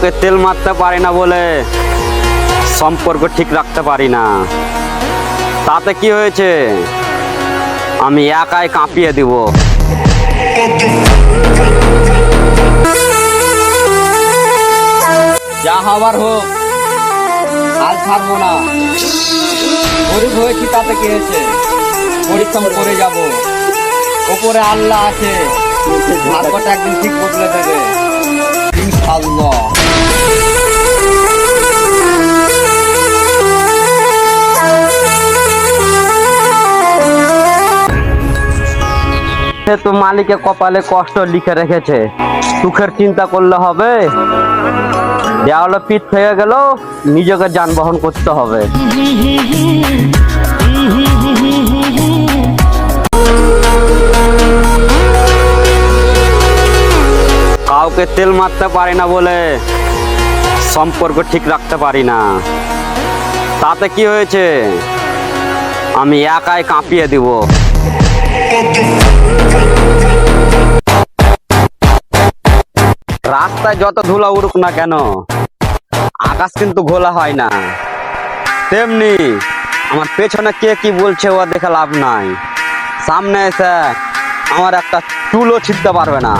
কাউকে তেল মারতে পারি না বলে সম্পর্ক ঠিক রাখতে পারি না। তাতে কি হয়েছে, আমি একাই কাঁপিয়ে দিব। যা হবার হোক, আজ ছাড়বো না। গরিব হয়েছি তাতে কি হয়েছে, পরিশ্রম করে যাব। ওপরে আল্লাহ আছে, ভাগ্যটা একদিন ঠিক বদলে দেবে ইনশাআল্লাহ। তো মালিকে কপালে কষ্ট লিখে রেখেছে, সুখের চিন্তা করলে হবে? দেওয়ালে পিঠ থেকে গেল, নিজেকে যানবাহন করতে হবে। কাউকে তেল মারতে পারি না বলে সম্পর্ক ঠিক রাখতে পারি না। তাতে কি হয়েছে, আমি একাই কাঁপিয়ে দিব। রাস্তায় যত ধুলা উড়ুক না কেন, আকাশ কিন্তু ঘোলা হয় না। তেমনি আমার পেছনে কে কি বলছে ও দেখে লাভ নাই। সামনে এসে আমার একটা চুলও ছিঁড়তে পারবে না।